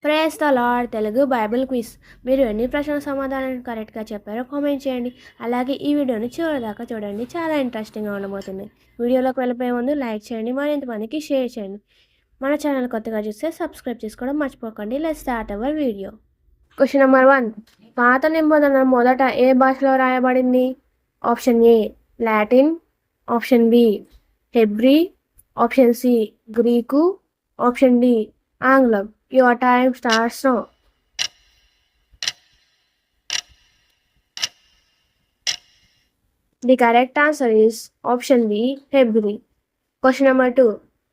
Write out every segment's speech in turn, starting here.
Praise the Lord Telugu Bible quiz. మీరు ఎన్ని ప్రశ్నల సమాధానాన్ని కరెక్ట్గా చెప్పారో కామెంట్ చేయండి. అలాగే ఈ వీడియోని చివరిదాకా చూడండి, చాలా ఇంట్రెస్టింగ్గా ఉండబోతుంది. వీడియోలోకి వెళ్ళిపోయే ముందు లైక్ చేయండి, మరింతమందికి షేర్ చేయండి. మన ఛానల్ కొత్తగా చూస్తే సబ్స్క్రైబ్ చేసుకోవడం మర్చిపోకండి. Let's start our video. Question number 1. పాత నిబంధన మొదట ఏ భాషలో రాయబడింది? ఆప్షన్ ఏ లాటిన్, option B Hebrew, option C Greek, option D ఆంగ్లం. Your time starts now. The correct answer is option B, Hebrew. Question number 2.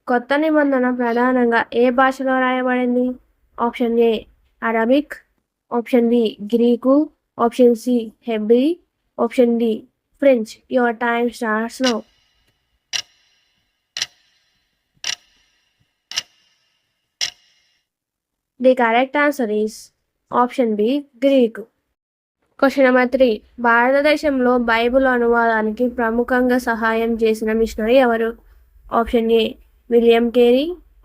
కొత్త నిబంధన ప్రధానంగా ఏ భాషలో రాయబడింది? Option A Arabic, option B Greek, option C Hebrew, option D French. Your time starts now. The correct answer is option B, Greek. Question number 3. భారతదేశంలో Bible అనువాదానికి ప్రముఖంగా సహాయం చేసిన మిషనరీ ఎవరు? Option A William Carey,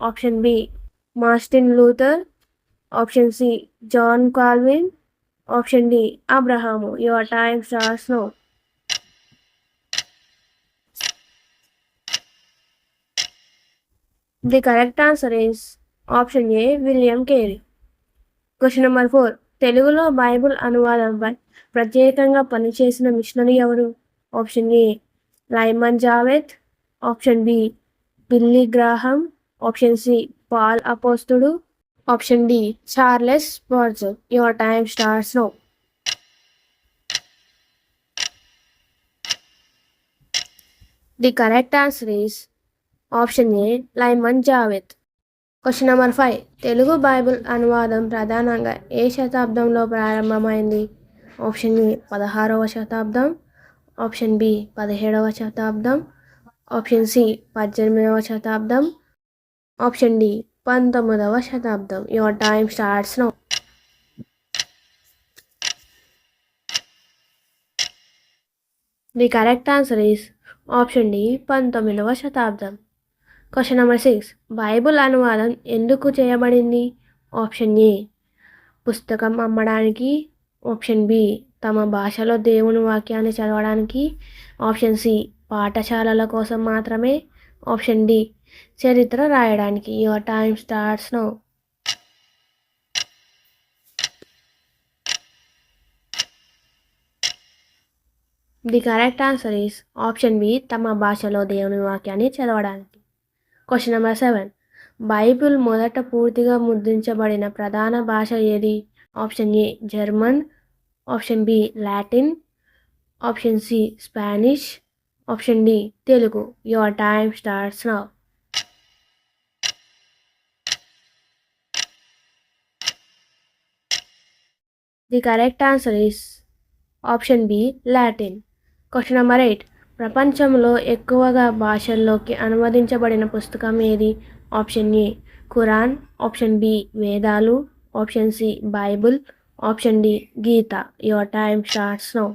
option B Martin Luther, option C John Calvin, option D అబ్రహాము. Your time starts now. The correct answer is option A William Carey. Question number 4. తెలుగులో Bible అనువాదంపై ప్రత్యేకంగా పనిచేసిన missionary ఎవరు? Option A Lyman Jewett, option B Billy Graham, option C Paul అపోస్తుడు, option D Charles Spurgeon. Your time starts now. The correct answer is option A Lyman Jewett. Question number 5. Telugu Bible అనువాదం ప్రధానంగా ఏ శతాబ్దంలో ప్రారంభమైంది? Option A 16వ శతాబ్దం, option B 17వ శతాబ్దం, option C 18వ శతాబ్దం, option D 19వ శతాబ్దం. Your time starts now. The correct answer is option D 19వ శతాబ్దం. Question number 6. బైబిల్ అనువాదం ఎందుకు చేయబడింది? ఆప్షన్ ఏ పుస్తకం అమ్మడానికి, ఆప్షన్ బి తమ భాషలో దేవుని వాక్యాన్ని చదవడానికి, ఆప్షన్ సి పాఠశాలల కోసం మాత్రమే, ఆప్షన్ డి చరిత్ర రాయడానికి. Your time starts now. The correct answer is option B తమ భాషలో దేవుని వాక్యాన్ని చదవడానికి. Question number 7. బైబిల్ మొదట పూర్తిగా ముద్రించబడిన ప్రధాన భాష ఏది? Option A German, option B Latin, option C Spanish, option D Telugu. Your time starts now. The correct answer is option B Latin. Question number 8. ప్రపంచంలో ఎక్కువగా భాషల్లోకి అనువదించబడిన పుస్తకం ఏది? Option A Quran, option B వేదాలు, option C Bible, option D Gita. Your time starts now.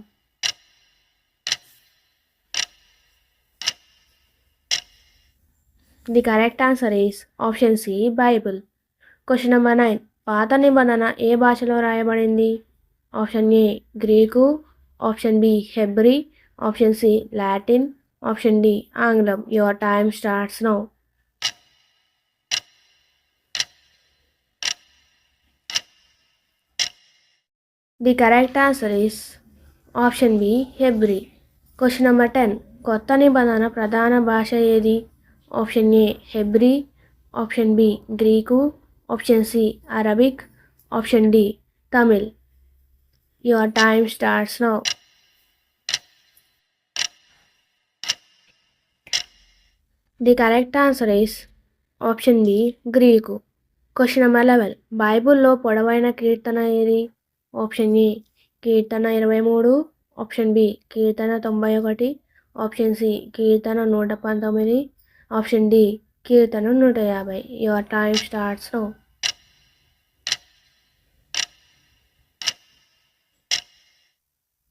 The correct answer is option C Bible. Question number 9. పాత నిబంధన ఏ భాషలో రాయబడింది? Option A Greek, option B Hebrew, option C Latin, option D ఆంగ్లం. Your time starts now. The correct answer is option B Hebrew. Question number 10. కొత్త నిబంధన ప్రధాన భాష ఏది? Option A Hebrew, option B Greek, option C Arabic, option D Tamil. Your time starts now. The correct answer is option D Greek. Question number 11. బైబిల్లో పొడవైన కీర్తన ఏది? Option A కీర్తన 23, ఆప్షన్ బి కీర్తన 91, ఆప్షన్ సి కీర్తన 119, ఆప్షన్ డి కీర్తన 150. Your time starts now.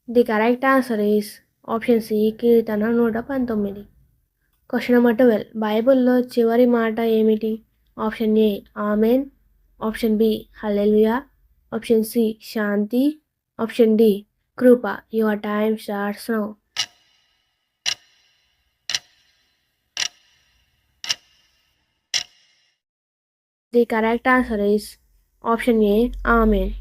The correct answer is option C కీర్తన 119. Question number 12. బైబిల్లో చివరి మాట ఏమిటి? Option A amen, option B hallelujah, option C శాంతి, ఆప్షన్ డి కృప. Your time starts now. The correct answer is option A amen.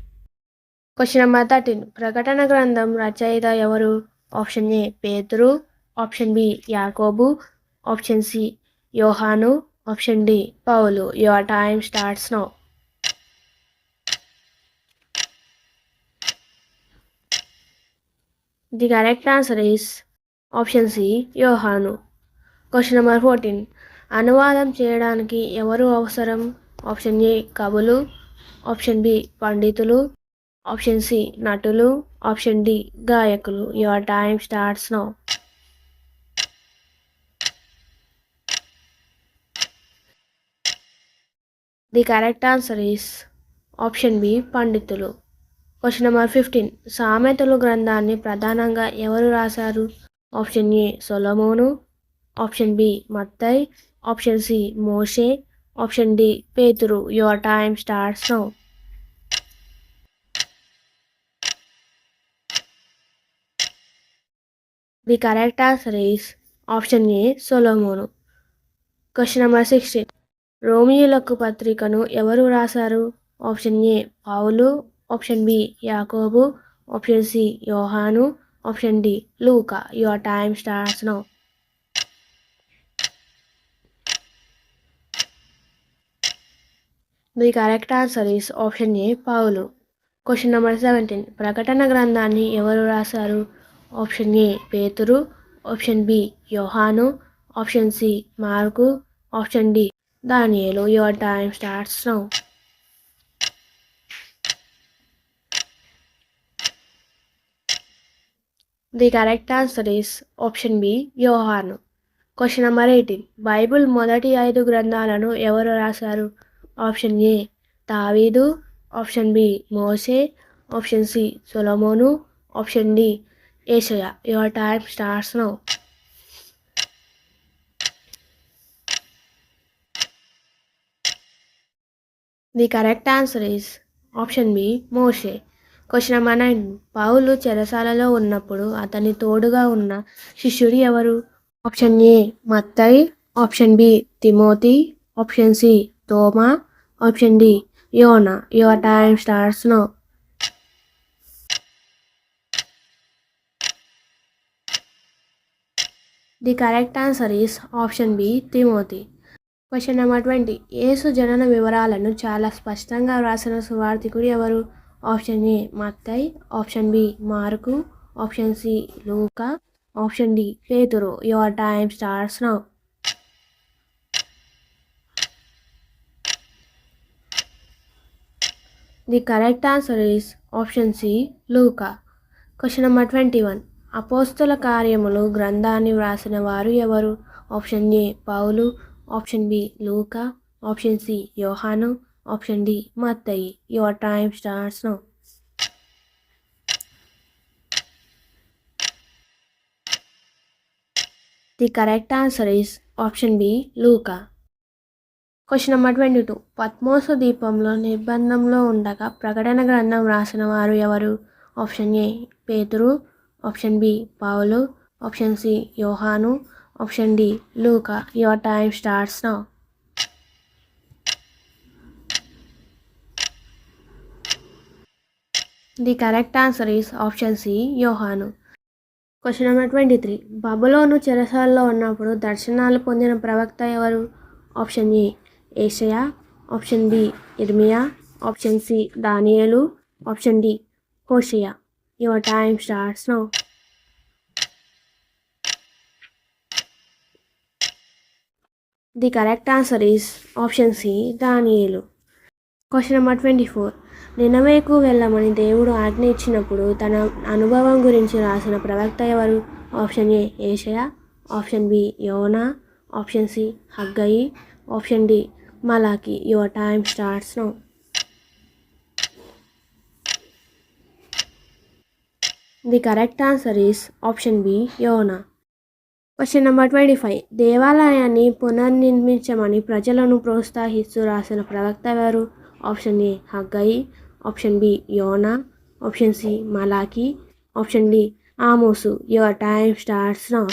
Question number 13. ప్రకటన గ్రంథం రచయిత ఎవరు? ఆప్షన్ ఏ పేతురు, ఆప్షన్ బి యాకోబు, ఆప్షన్ సి యోహాను, ఆప్షన్ డి పౌలు. Your time starts now. The correct answer is option C యోహాను. Question number 14. అనువాదం చేయడానికి ఎవరు అవసరం? ఆప్షన్ ఏ కవులు, ఆప్షన్ బి పండితులు, ఆప్షన్ సి నటులు, ఆప్షన్ డి గాయకులు. Your time starts now. The correct answer is option B పండితులు. Question number 15. సామెతలు గ్రంథాన్ని ప్రధానంగా ఎవరు రాశారు? ఆప్షన్ ఏ సొలొమోను, ఆప్షన్ బి మత్తయి, ఆప్షన్ సి మోషే, ఆప్షన్ డి పేతురు. Your time starts now. The correct answer is option A సొలొమోను. Question number 16. రోమియోలకు పత్రికను ఎవరు రాశారు? ఆప్షన్ ఏ పౌలు, ఆప్షన్ బి యాకోబు, ఆప్షన్ సి యోహాను, ఆప్షన్ డి లూకా. Your time starts now. The correct answer is option A పౌలు. Question number 17. ప్రకటన గ్రంథాన్ని ఎవరు రాశారు? ఆప్షన్ ఏ పేతురు, ఆప్షన్ బి యోహాను, ఆప్షన్ సి మార్కు, ఆప్షన్ డి దానియేలు. Your time starts now. The correct answer is option B యోహాను. Question number 18. బైబిల్ మొదటి 5 గ్రంథాలను ఎవరు రాశారు? ఆప్షన్ ఏ దావీదు, ఆప్షన్ బి మోసే, ఆప్షన్ సి సొలొమోను, ఆప్షన్ డి యేషయా. Your time starts now. The correct answer is option B మోషే. Question number 9. పౌలు చెరసాలలో ఉన్నప్పుడు అతని తోడుగా ఉన్న శిష్యుడు ఎవరు? ఆప్షన్ ఏ మత్తయి, ఆప్షన్ బి తిమోతి, ఆప్షన్ సి తోమా, ఆప్షన్ డి యోనా. Your time starts now. The correct answer is option B తిమోతి. Question number 20. యేసు జనన వివరాలను చాలా స్పష్టంగా వ్రాసిన సువార్తికుడు ఎవరు? ఆప్షన్ ఏ మత్తయి, ఆప్షన్ బి మార్కు, ఆప్షన్ సి లూకా, ఆప్షన్ డి పేతురు. Your time starts now. The correct answer is option C లూకా. Question number 21. అపోస్తల కార్యములు గ్రంథాన్ని వ్రాసిన వారు ఎవరు? ఆప్షన్ ఏ పౌలు, ఆప్షన్ బి లూకా, ఆప్షన్ సి యోహాను, ఆప్షన్ డి మత్తయి. Your time starts now. The correct answer is option B లూకా. Question number 22. పద్మోసు దీపంలో నిర్బంధంలో ఉండగా ప్రకటన గ్రంథం రాసిన వారు ఎవరు? ఆప్షన్ ఏ పేతురు, ఆప్షన్ బి పౌలు, ఆప్షన్ సి యోహాను, ఆప్షన్ డి లూకా. Your time starts now. The correct answer is option C యోహాను. Question number 23. బబులోను చెరసాలలో ఉన్నప్పుడు దర్శనాలు పొందిన ప్రవక్త ఎవరు? ఆప్షన్ ఏ యేషయా, ఆప్షన్ బి ఇర్మియా, ఆప్షన్ సి దానియేలు, ఆప్షన్ డి హోషేయ. Your time starts now. The correct answer is option C దానియేలు. Question number 24. నినవేకు వెళ్ళమని దేవుడు ఆజ్ఞ ఇచ్చినప్పుడు తన అనుభవం గురించి రాసిన ప్రవక్త ఎవరు? ఆప్షన్ ఏ యేషయా, ఆప్షన్ బి యోనా, ఆప్షన్ సి హగ్గయి, ఆప్షన్ డి మలాకి. Your time starts now. The correct answer is option B యోనా. Question number 25. దేవాలయాన్ని పునర్నిర్మించమని ప్రజలను ప్రోత్సహిస్తూ రాసిన ప్రవక్త ఎవరు? ఆప్షన్ ఏ హగ్గయి, ఆప్షన్ బి యోనా, ఆప్షన్ సి మలాకి, ఆప్షన్ డి ఆమోసు. Your time starts now.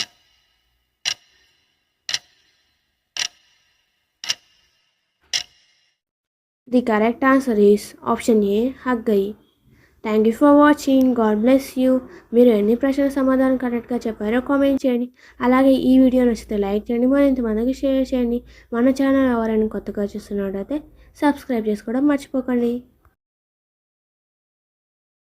The correct answer is option A హగ్గయి. Thank you for watching. God bless you. మీరు ఎన్ని ప్రశ్నల సమాధానం కరెక్ట్గా చెప్పారో కామెంట్ చేయండి. అలాగే ఈ వీడియో నచ్చితే లైక్ చేయండి, మరింతమందికి షేర్ చేయండి. మన ఛానల్ ఎవరైనా కొత్తగా చూస్తున్నట్టయితే సబ్స్క్రైబ్ చేసుకోవడం మర్చిపోకండి.